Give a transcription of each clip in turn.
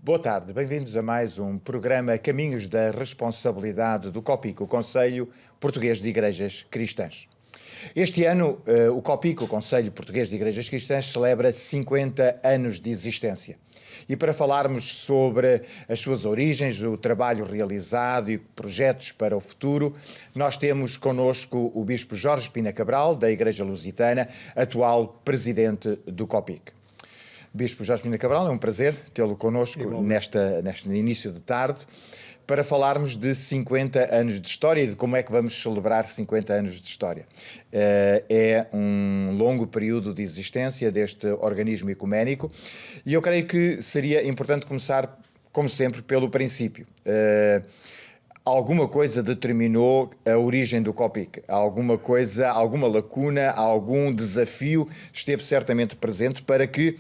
Boa tarde, bem-vindos a mais um programa Caminhos da Responsabilidade do COPIC, o Conselho Português de Igrejas Cristãs. Este ano, o COPIC, o Conselho Português de Igrejas Cristãs, celebra 50 anos de existência. E para falarmos sobre as suas origens, o trabalho realizado e projetos para o futuro, nós temos connosco o Bispo Jorge Pina Cabral, da Igreja Lusitana, atual presidente do COPIC. Bispo Jorge Pina Cabral, é um prazer tê-lo connosco neste início de tarde, para falarmos de 50 anos de história e de como é que vamos celebrar 50 anos de história. É um longo período de existência deste organismo ecuménico e eu creio que seria importante começar, como sempre, pelo princípio. Alguma coisa determinou a origem do COPIC? Alguma coisa, alguma lacuna, algum desafio esteve certamente presente para que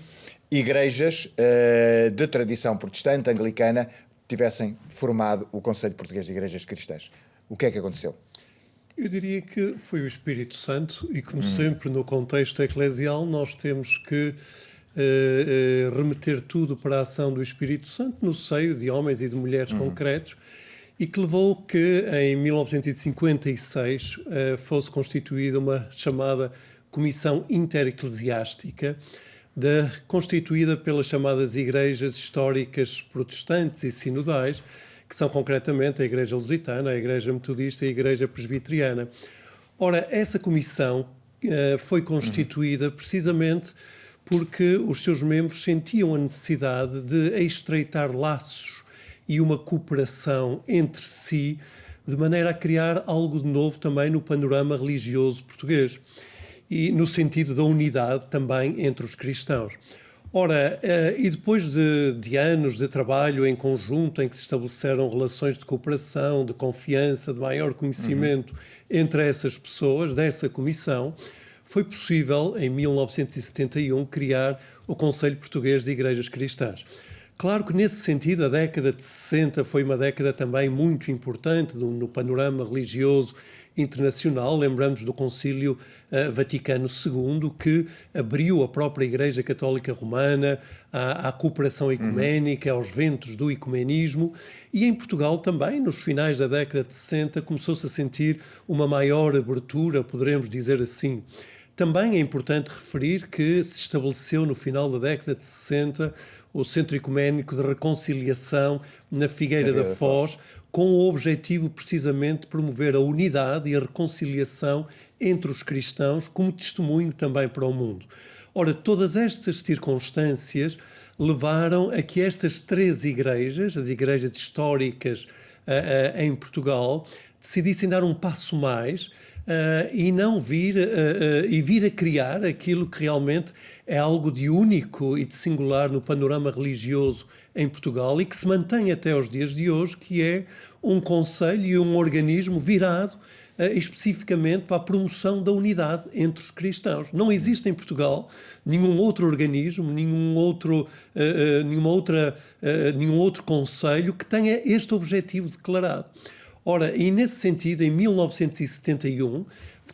igrejas de tradição protestante, anglicana, tivessem formado o Conselho Português de Igrejas Cristãs. O que é que aconteceu? Eu diria que foi o Espírito Santo e, como sempre, no contexto eclesial, nós temos que remeter tudo para a ação do Espírito Santo no seio de homens e de mulheres concretos e que levou que, em 1956, fosse constituída uma chamada Comissão Intereclesiástica, constituída pelas chamadas igrejas históricas protestantes e sinodais, que são concretamente a Igreja Lusitana, a Igreja Metodista e a Igreja Presbiteriana. Ora, essa comissão foi constituída precisamente porque os seus membros sentiam a necessidade de estreitar laços e uma cooperação entre si, de maneira a criar algo de novo também no panorama religioso português, e no sentido da unidade também entre os cristãos. Ora, e depois de anos de trabalho em conjunto, em que se estabeleceram relações de cooperação, de confiança, de maior conhecimento entre essas pessoas, dessa comissão, foi possível, em 1971, criar o Conselho Português de Igrejas Cristãs. Claro que, nesse sentido, a década de 60 foi uma década também muito importante no panorama religioso internacional. Lembramos do Concílio Vaticano II, que abriu a própria Igreja Católica Romana à cooperação ecuménica, aos ventos do ecumenismo, e em Portugal também, nos finais da década de 60, começou-se a sentir uma maior abertura, poderemos dizer assim. Também é importante referir que se estabeleceu no final da década de 60 o Centro Ecuménico de Reconciliação na Figueira da Foz, com o objetivo precisamente de promover a unidade e a reconciliação entre os cristãos, como testemunho também para o mundo. Ora, todas estas circunstâncias levaram a que estas três igrejas, as igrejas históricas em Portugal, decidissem dar um passo mais e não vir a criar aquilo que realmente é algo de único e de singular no panorama religioso em Portugal e que se mantém até aos dias de hoje, que é um conselho e um organismo virado especificamente para a promoção da unidade entre os cristãos. Não existe em Portugal nenhum outro organismo, nenhum outro conselho que tenha este objetivo declarado. Ora, e nesse sentido, em 1971,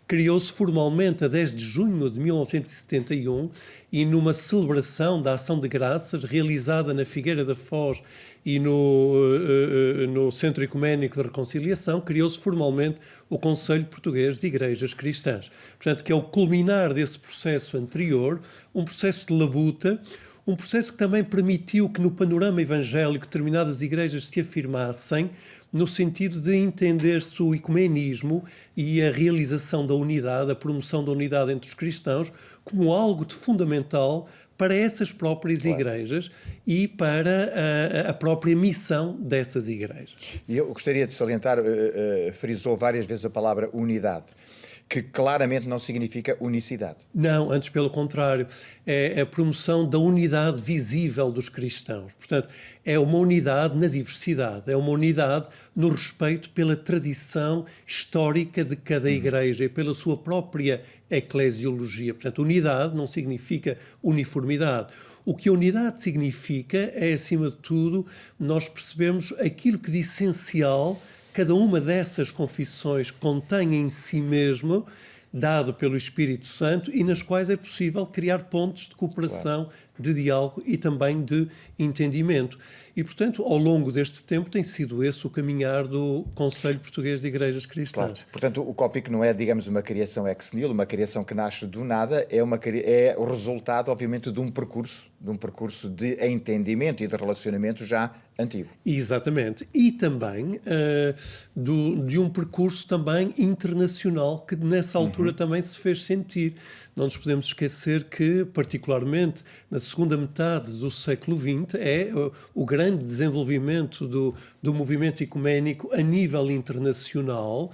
criou-se formalmente a 10 de junho de 1971 e numa celebração da Ação de Graças realizada na Figueira da Foz e no Centro Ecuménico de Reconciliação, criou-se formalmente o Conselho Português de Igrejas Cristãs. Portanto, que é o culminar desse processo anterior, um processo de labuta, um processo que também permitiu que no panorama evangélico determinadas igrejas se afirmassem no sentido de entender-se o ecumenismo e a realização da unidade, a promoção da unidade entre os cristãos, como algo de fundamental para essas próprias igrejas e para a própria missão dessas igrejas. E eu gostaria de salientar, frisou várias vezes a palavra unidade, que claramente não significa unicidade. Não, antes pelo contrário, é a promoção da unidade visível dos cristãos. Portanto, é uma unidade na diversidade, é uma unidade no respeito pela tradição histórica de cada igreja e pela sua própria eclesiologia. Portanto, unidade não significa uniformidade. O que a unidade significa é, acima de tudo, nós percebemos aquilo que de essencial cada uma dessas confissões contém em si mesmo, dado pelo Espírito Santo, e nas quais é possível criar pontos de cooperação de diálogo e também de entendimento. E, portanto, ao longo deste tempo tem sido esse o caminhar do Conselho Português de Igrejas Cristãs. Claro. Portanto, o COPIC não é, digamos, uma criação ex nihilo, uma criação que nasce do nada, é o resultado, obviamente, de um percurso de entendimento e de relacionamento já antigo. Exatamente. E também de um percurso também internacional que nessa altura também se fez sentir. Não nos podemos esquecer que, particularmente na segunda metade do século XX, é o grande desenvolvimento do movimento ecuménico a nível internacional,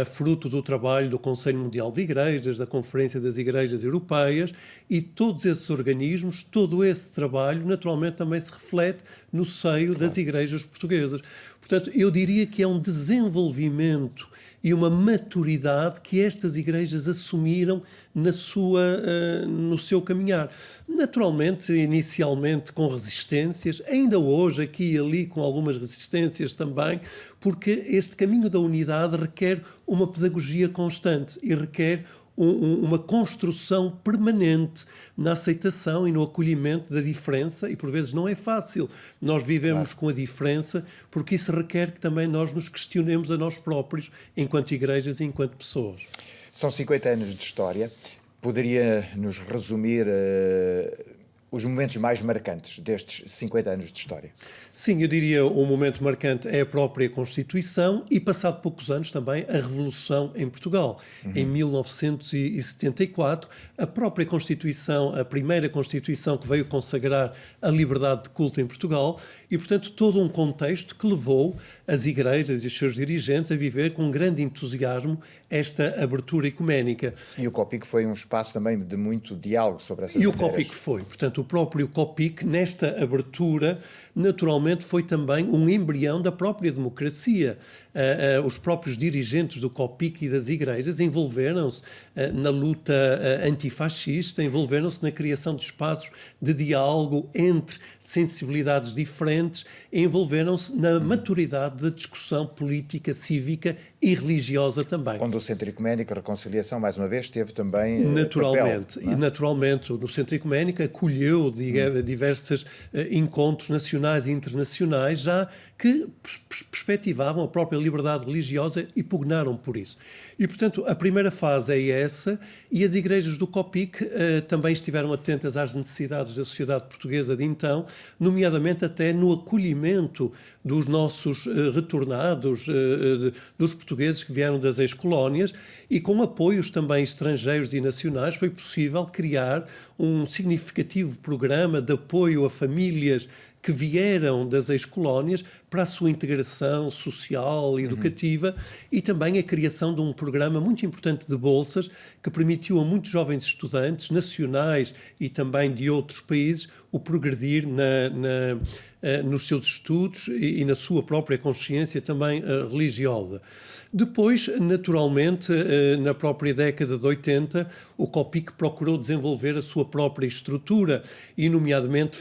fruto do trabalho do Conselho Mundial de Igrejas, da Conferência das Igrejas Europeias, e todos esses organismos, todo esse trabalho, naturalmente também se reflete no seio das igrejas portuguesas. Portanto, eu diria que é um desenvolvimento e uma maturidade que estas igrejas assumiram no seu caminhar. Naturalmente, inicialmente com resistências, ainda hoje aqui e ali com algumas resistências também, porque este caminho da unidade requer uma pedagogia constante e requer uma construção permanente na aceitação e no acolhimento da diferença, e por vezes não é fácil. Nós vivemos com a diferença, porque isso requer que também nós nos questionemos a nós próprios, enquanto igrejas e enquanto pessoas. São 50 anos de história. Poderia nos resumir os momentos mais marcantes destes 50 anos de história? Sim, eu diria o momento marcante é a própria Constituição e, passado poucos anos, também a Revolução em Portugal. Em 1974, a própria Constituição, a primeira Constituição que veio consagrar a liberdade de culto em Portugal e, portanto, todo um contexto que levou as igrejas e os seus dirigentes a viver com grande entusiasmo esta abertura ecuménica. E o COPIC foi um espaço também de muito diálogo sobre essas matérias. E o COPIC foi. Portanto, o próprio COPIC, nesta abertura, naturalmente foi também um embrião da própria democracia. Os próprios dirigentes do COPIC e das igrejas envolveram-se na luta antifascista, envolveram-se na criação de espaços de diálogo entre sensibilidades diferentes, envolveram-se na maturidade da discussão política, cívica e religiosa também. Onde o Centro Ecuménico, a Reconciliação, mais uma vez, teve também naturalmente, papel, não é? E naturalmente, no Centro Ecuménico acolheu diversos encontros nacionais e internacionais já que perspectivavam a própria liberdade religiosa e pugnaram por isso. E, portanto, a primeira fase é essa, e as igrejas do COPIC também estiveram atentas às necessidades da sociedade portuguesa de então, nomeadamente até no acolhimento dos nossos retornados, dos portugueses que vieram das ex-colónias, e com apoios também estrangeiros e nacionais foi possível criar um significativo programa de apoio a famílias que vieram das ex-colónias para a sua integração social e educativa e também a criação de um programa muito importante de bolsas que permitiu a muitos jovens estudantes nacionais e também de outros países o progredir nos seus estudos e na sua própria consciência também religiosa. Depois, naturalmente, na própria década de 80, o COPIC procurou desenvolver a sua própria estrutura e, nomeadamente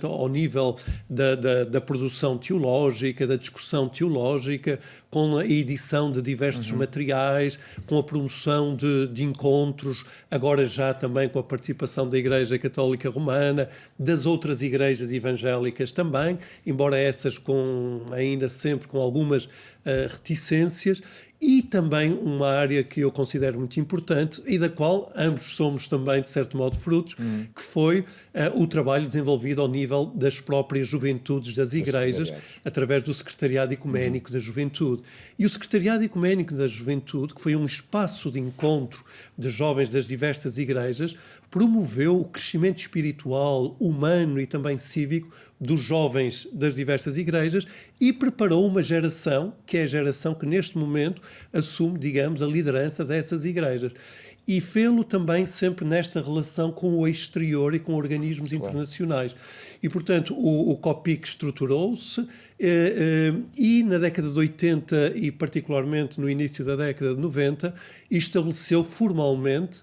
ao nível da produção teológica, da discussão teológica, com a edição de diversos materiais, com a promoção de encontros, agora já também com a participação da Igreja Católica Romana, das outras igrejas evangélicas também, embora essas ainda sempre com algumas reticências, e também uma área que eu considero muito importante e da qual ambos somos também, de certo modo, frutos, que foi o trabalho desenvolvido ao nível das próprias juventudes das igrejas, através do Secretariado Ecuménico da Juventude. E o Secretariado Ecuménico da Juventude, que foi um espaço de encontro de jovens das diversas igrejas, promoveu o crescimento espiritual, humano e também cívico dos jovens das diversas igrejas e preparou uma geração, que é a geração que neste momento assume, digamos, a liderança dessas igrejas. E fê-lo também sempre nesta relação com o exterior e com organismos internacionais. E, portanto, o COPIC estruturou-se e na década de 80 e particularmente no início da década de 90 estabeleceu formalmente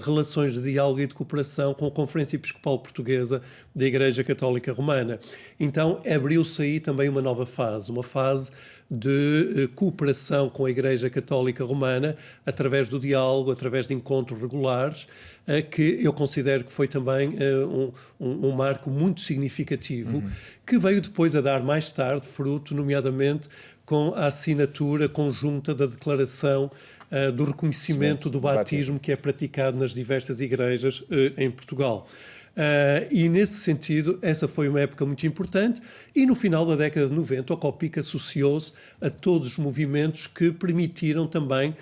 relações de diálogo e de cooperação com a Conferência Episcopal Portuguesa da Igreja Católica Romana. Então, abriu-se aí também uma nova fase, uma fase de cooperação com a Igreja Católica Romana, através do diálogo, através de encontros regulares, que eu considero que foi também um marco muito significativo, que veio depois a dar mais tarde fruto, nomeadamente com a assinatura conjunta da declaração do reconhecimento do batismo que é praticado nas diversas igrejas em Portugal. E nesse sentido, essa foi uma época muito importante, e no final da década de 90 o COPIC associou-se a todos os movimentos que permitiram também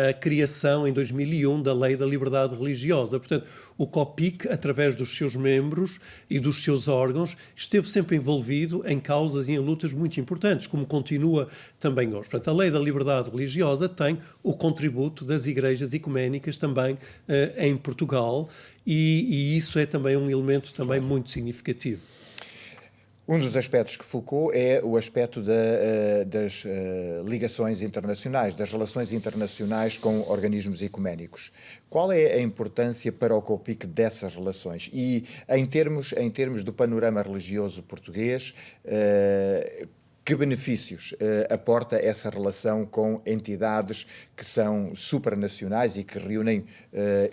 a criação em 2001 da Lei da Liberdade Religiosa. Portanto, o COPIC, através dos seus membros e dos seus órgãos, esteve sempre envolvido em causas e em lutas muito importantes, como continua também hoje. Portanto, a Lei da Liberdade Religiosa tem o contributo das igrejas ecuménicas também em Portugal, e isso é também um elemento também muito significativo. Um dos aspectos que focou é o aspecto das ligações internacionais, das relações internacionais com organismos ecuménicos. Qual é a importância para o COPIC dessas relações? E em termos do panorama religioso português, que benefícios aporta essa relação com entidades que são supranacionais e que reúnem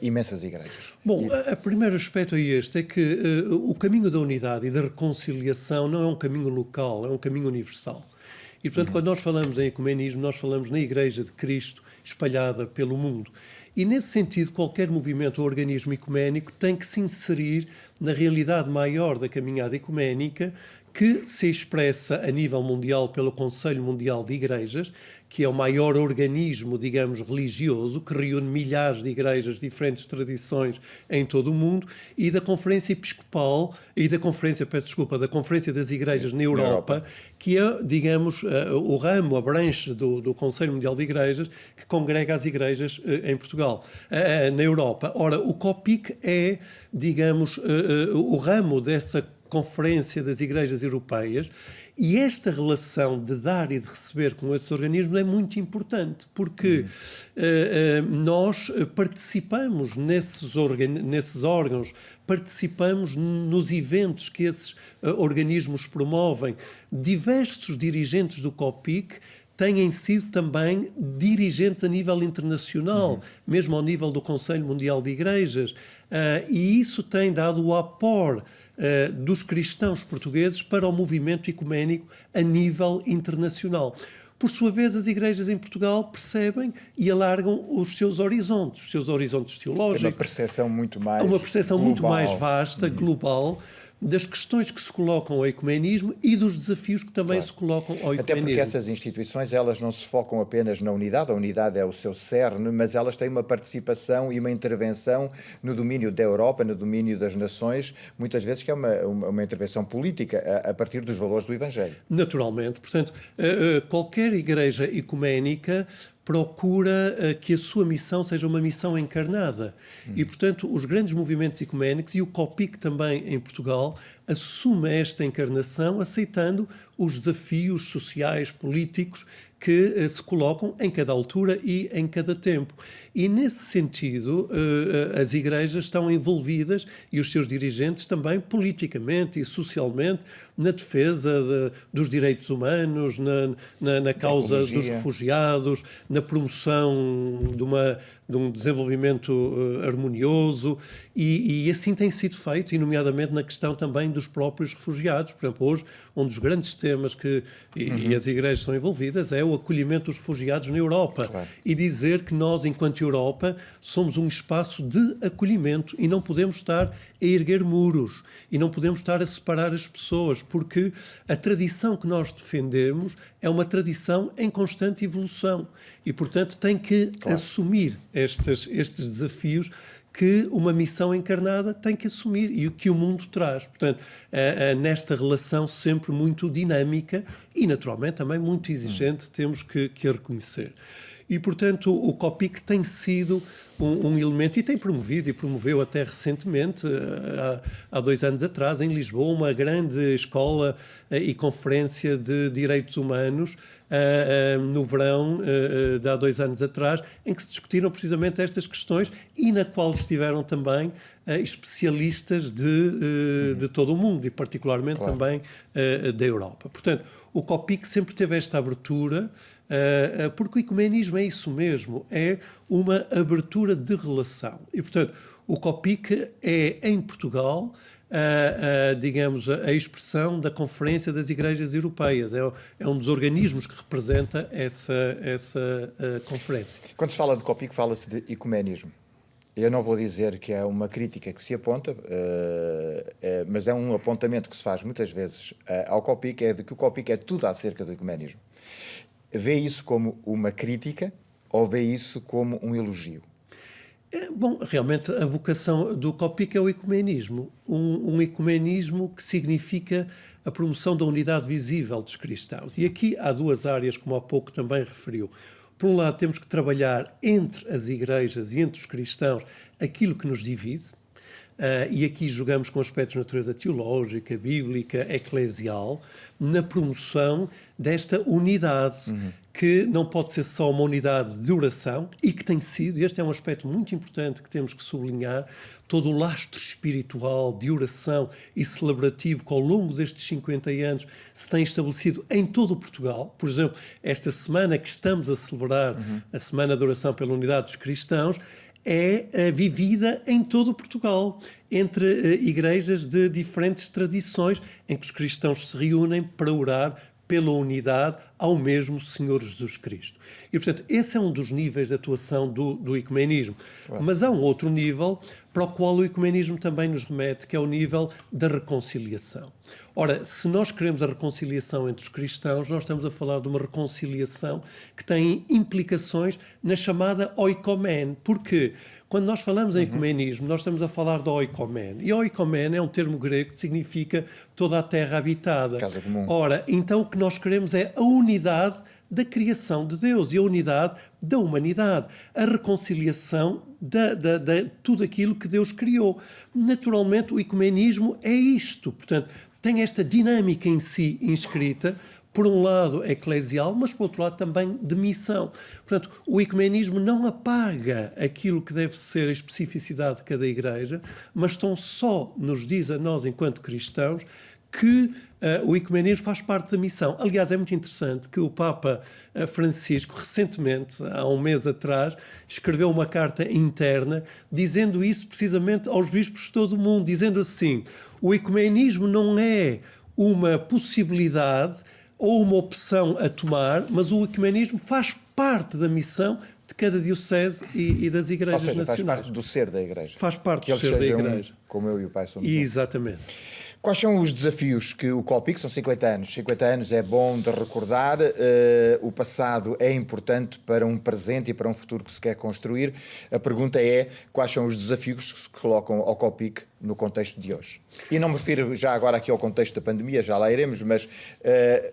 imensas igrejas? Bom, o primeiro aspecto é este, é que o caminho da unidade e da reconciliação não é um caminho local, é um caminho universal. E, portanto, quando nós falamos em ecumenismo, nós falamos na Igreja de Cristo espalhada pelo mundo. E, nesse sentido, qualquer movimento ou organismo ecuménico tem que se inserir na realidade maior da caminhada ecuménica, que se expressa a nível mundial pelo Conselho Mundial de Igrejas, que é o maior organismo, digamos, religioso, que reúne milhares de igrejas de diferentes tradições em todo o mundo, e da Conferência Episcopal, e da Conferência das Igrejas na Europa, que é, digamos, o ramo, a branche do Conselho Mundial de Igrejas, que congrega as igrejas em Portugal, na Europa. Ora, o COPIC é, digamos, o ramo dessa Conferência das Igrejas Europeias, e esta relação de dar e de receber com esses organismos é muito importante, porque nós participamos nesses órgãos, participamos nos eventos que esses organismos promovem. Diversos dirigentes do COPIC têm sido também dirigentes a nível internacional, mesmo ao nível do Conselho Mundial de Igrejas, e isso tem dado o aporte dos cristãos portugueses para o movimento ecuménico a nível internacional. Por sua vez, as igrejas em Portugal percebem e alargam os seus horizontes teológicos. É uma percepção muito mais muito mais vasta, global, das questões que se colocam ao ecumenismo e dos desafios que também se colocam ao ecumenismo. Até porque essas instituições, elas não se focam apenas na unidade, a unidade é o seu cerne, mas elas têm uma participação e uma intervenção no domínio da Europa, no domínio das nações, muitas vezes que é uma intervenção política a partir dos valores do Evangelho. Naturalmente. Portanto, qualquer igreja ecuménica procura que a sua missão seja uma missão encarnada. E, portanto, os grandes movimentos ecuménicos, e o COPIC também em Portugal, assume esta encarnação aceitando os desafios sociais, políticos que se colocam em cada altura e em cada tempo. E, nesse sentido, as igrejas estão envolvidas, e os seus dirigentes também, politicamente e socialmente, na defesa dos direitos humanos, na causa dos refugiados, na promoção de um desenvolvimento harmonioso, e assim tem sido feito, e nomeadamente na questão também dos próprios refugiados. Por exemplo, hoje, um dos grandes temas e as igrejas estão envolvidas é o acolhimento dos refugiados na Europa. Claro. E dizer que nós, enquanto Europa, somos um espaço de acolhimento e não podemos estar a erguer muros e não podemos estar a separar as pessoas, porque a tradição que nós defendemos é uma tradição em constante evolução e, portanto, tem que assumir estes desafios que uma missão encarnada tem que assumir e o que o mundo traz. Portanto, nesta relação sempre muito dinâmica e, naturalmente, também muito exigente, temos que a reconhecer. E, portanto, o COPIC tem sido um elemento, e tem promovido, e promoveu até recentemente, há 2 anos atrás, em Lisboa, uma grande escola e conferência de direitos humanos, no verão de há 2 anos atrás, em que se discutiram precisamente estas questões e na qual estiveram também especialistas de todo o mundo e particularmente também da Europa. Portanto, o COPIC sempre teve esta abertura, porque o ecumenismo é isso mesmo, é uma abertura de relação. E, portanto, o COPIC é, em Portugal, digamos, a expressão da Conferência das Igrejas Europeias. É um dos organismos que representa essa conferência. Quando se fala de COPIC, fala-se de ecumenismo. Eu não vou dizer que é uma crítica que se aponta, mas é um apontamento que se faz muitas vezes ao COPIC, é de que o COPIC é tudo acerca do ecumenismo. Vê isso como uma crítica ou vê isso como um elogio? Bom, realmente a vocação do COPIC é o ecumenismo. Um ecumenismo que significa a promoção da unidade visível dos cristãos. E aqui há 2 áreas, como há pouco também referiu. Por um lado, temos que trabalhar entre as igrejas e entre os cristãos aquilo que nos divide, e aqui jogamos com aspectos de natureza teológica, bíblica, eclesial, na promoção desta unidade, que não pode ser só uma unidade de oração, e que tem sido, e este é um aspecto muito importante que temos que sublinhar, todo o lastro espiritual de oração e celebrativo que ao longo destes 50 anos se tem estabelecido em todo o Portugal. Por exemplo, esta semana que estamos a celebrar, a Semana de Oração pela Unidade dos Cristãos, é vivida em todo o Portugal, entre igrejas de diferentes tradições, em que os cristãos se reúnem para orar pela unidade ao mesmo Senhor Jesus Cristo. E, portanto, esse é um dos níveis de atuação do ecumenismo. Claro. Mas há um outro nível para o qual o ecumenismo também nos remete, que é o nível da reconciliação. Ora, se nós queremos a reconciliação entre os cristãos, nós estamos a falar de uma reconciliação que tem implicações na chamada oikomen. Porque quando nós falamos em ecumenismo, nós estamos a falar de oikomen. E oikomen é um termo grego que significa toda a terra habitada. Casa comum. Ora, então o que nós queremos é a unidade da criação de Deus e a unidade da humanidade, a reconciliação de tudo aquilo que Deus criou. Naturalmente, o ecumenismo é isto, portanto, tem esta dinâmica em si inscrita, por um lado eclesial, mas por outro lado também de missão. Portanto, o ecumenismo não apaga aquilo que deve ser a especificidade de cada igreja, mas tão só nos diz a nós, enquanto cristãos, que o ecumenismo faz parte da missão. Aliás, é muito interessante que o Papa Francisco, recentemente, há um mês atrás, escreveu uma carta interna dizendo isso precisamente aos bispos de todo o mundo, dizendo assim: o ecumenismo não é uma possibilidade ou uma opção a tomar, mas o ecumenismo faz parte da missão de cada diocese e das igrejas nacionais. Faz parte do ser da igreja. Faz parte do ser da igreja. Como eu e o Pai somos. Exatamente. Quais são os desafios que o COPIC, são 50 anos, 50 anos é bom de recordar, o passado é importante para um presente e para um futuro que se quer construir. A pergunta é, quais são os desafios que se colocam ao COPIC no contexto de hoje? E não me refiro já agora aqui ao contexto da pandemia, já lá iremos, mas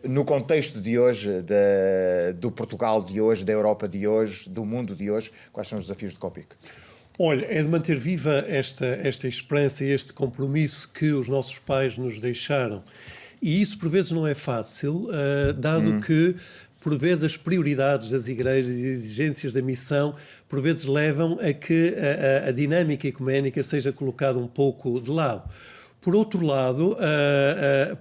no contexto de hoje, do Portugal de hoje, da Europa de hoje, do mundo de hoje, quais são os desafios do COPIC? Olha, é de manter viva esta esperança e este compromisso que os nossos pais nos deixaram. E isso, por vezes, não é fácil, dado que, por vezes, as prioridades das igrejas e as exigências da missão, por vezes, levam a que a dinâmica ecuménica seja colocada um pouco de lado. Por outro lado,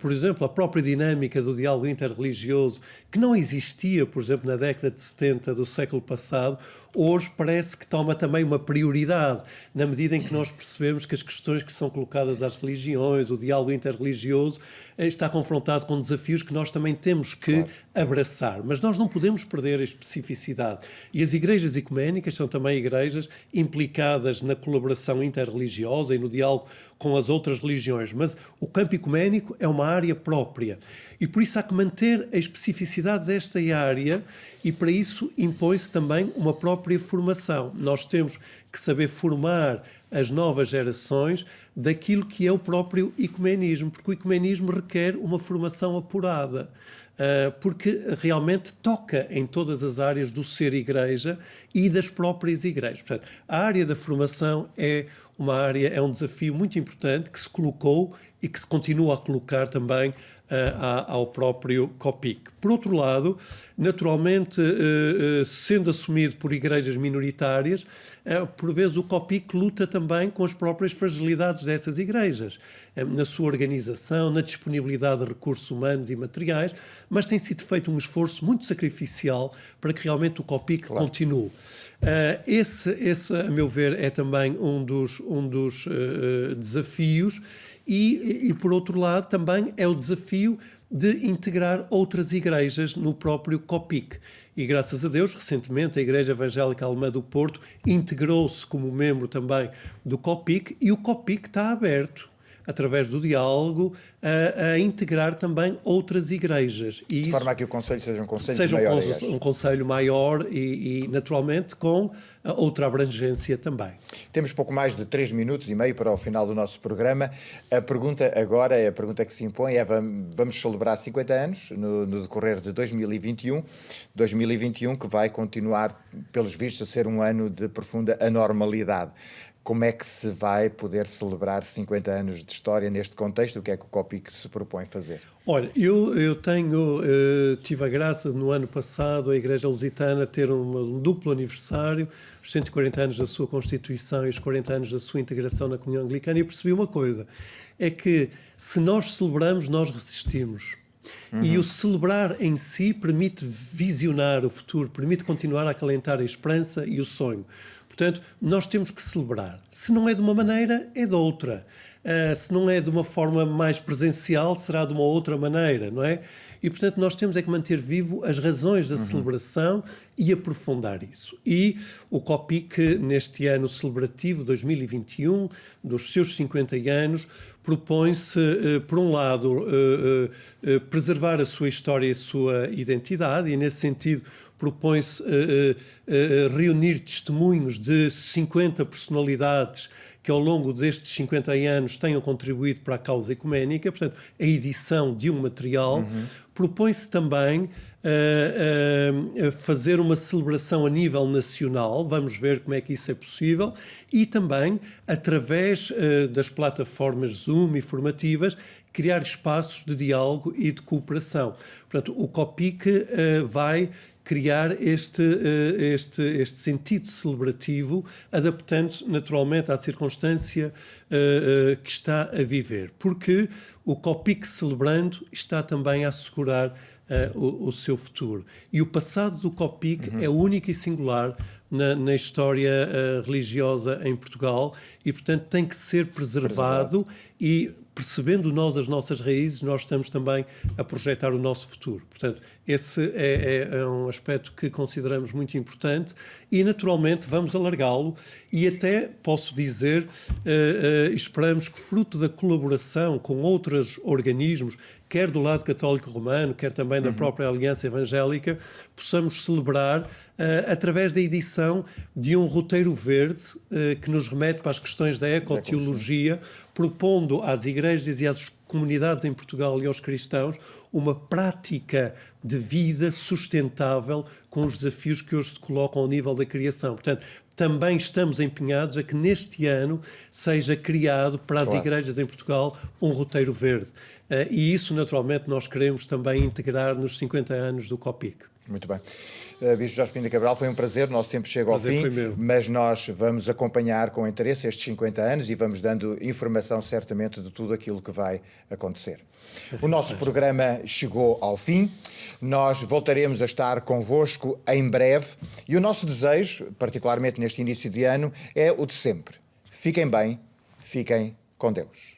por exemplo, a própria dinâmica do diálogo interreligioso, que não existia, por exemplo, na década de 70 do século passado, hoje parece que toma também uma prioridade, na medida em que nós percebemos que as questões que são colocadas às religiões, o diálogo interreligioso, está confrontado com desafios que nós também temos que abraçar. Mas nós não podemos perder a especificidade. E as igrejas ecuménicas são também igrejas implicadas na colaboração interreligiosa e no diálogo com as outras religiões. Mas o campo ecuménico é uma área própria. E por isso há que manter a especificidade desta área, e para isso impõe-se também uma própria formação. Nós temos que saber formar as novas gerações daquilo que é o próprio ecumenismo, porque o ecumenismo requer uma formação apurada, porque realmente toca em todas as áreas do ser igreja e das próprias igrejas. Portanto, a área da formação é um desafio muito importante que se colocou e que se continua a colocar também ao próprio COPIC. Por outro lado, naturalmente, sendo assumido por igrejas minoritárias, por vezes o COPIC luta também com as próprias fragilidades dessas igrejas, na sua organização, na disponibilidade de recursos humanos e materiais, mas tem sido feito um esforço muito sacrificial para que realmente o COPIC continue. Esse, a meu ver, é também um dos desafios e, por outro lado, também é o desafio de integrar outras igrejas no próprio COPIC. E, graças a Deus, recentemente a Igreja Evangélica Alemã do Porto integrou-se como membro também do COPIC e o COPIC está aberto, através do diálogo, a integrar também outras igrejas. De forma a que o Conselho seja um Conselho maior. Um Conselho maior e, naturalmente, com outra abrangência também. Temos pouco mais de 3 minutos e meio para o final do nosso programa. A pergunta agora, a pergunta que se impõe é: vamos celebrar 50 anos no decorrer de 2021. 2021 que vai continuar, pelos vistos, a ser um ano de profunda anormalidade. Como é que se vai poder celebrar 50 anos de história neste contexto? O que é que o COPIC se propõe fazer? Olha, eu tive a graça no ano passado a Igreja Lusitana ter um duplo aniversário, os 140 anos da sua Constituição e os 40 anos da sua integração na Comunhão Anglicana, e percebi uma coisa, é que se nós celebramos, nós resistimos. E o celebrar em si permite visionar o futuro, permite continuar a acalentar a esperança e o sonho. Portanto, nós temos que celebrar. Se não é de uma maneira, é de outra. Se não é de uma forma mais presencial, será de uma outra maneira, não é? E, portanto, nós temos é que manter vivo as razões da celebração e aprofundar isso. E o COPIC, neste ano celebrativo 2021, dos seus 50 anos, propõe-se, por um lado, preservar a sua história e a sua identidade, e, nesse sentido, propõe-se reunir testemunhos de 50 personalidades que ao longo destes 50 anos tenham contribuído para a causa ecuménica, portanto, a edição de um material. Propõe-se também fazer uma celebração a nível nacional, vamos ver como é que isso é possível, e também, através das plataformas Zoom e formativas, criar espaços de diálogo e de cooperação. Portanto, o COPIC vai criar este sentido celebrativo, adaptando-se naturalmente à circunstância que está a viver. Porque o COPIC celebrando está também a assegurar o seu futuro. E o passado do COPIC é único e singular na história religiosa em Portugal e, portanto, tem que ser preservado e, percebendo nós as nossas raízes, nós estamos também a projetar o nosso futuro. Portanto, esse é um aspecto que consideramos muito importante e, naturalmente, vamos alargá-lo e até, posso dizer, esperamos que, fruto da colaboração com outros organismos, quer do lado católico romano, quer também da própria Aliança Evangélica, possamos celebrar através da edição de um roteiro verde que nos remete para as questões da ecoteologia, propondo às igrejas e às comunidades em Portugal e aos cristãos uma prática de vida sustentável com os desafios que hoje se colocam ao nível da criação. Portanto, também estamos empenhados a que neste ano seja criado para as igrejas em Portugal um roteiro verde. E isso, naturalmente, nós queremos também integrar nos 50 anos do COPIC. Muito bem. Bispo Jorge Pinto Cabral, foi um prazer, o nosso tempo chega ao fim, mas nós vamos acompanhar com interesse estes 50 anos e vamos dando informação certamente de tudo aquilo que vai acontecer. O nosso programa chegou ao fim, nós voltaremos a estar convosco em breve e o nosso desejo, particularmente neste início de ano, é o de sempre. Fiquem bem, fiquem com Deus.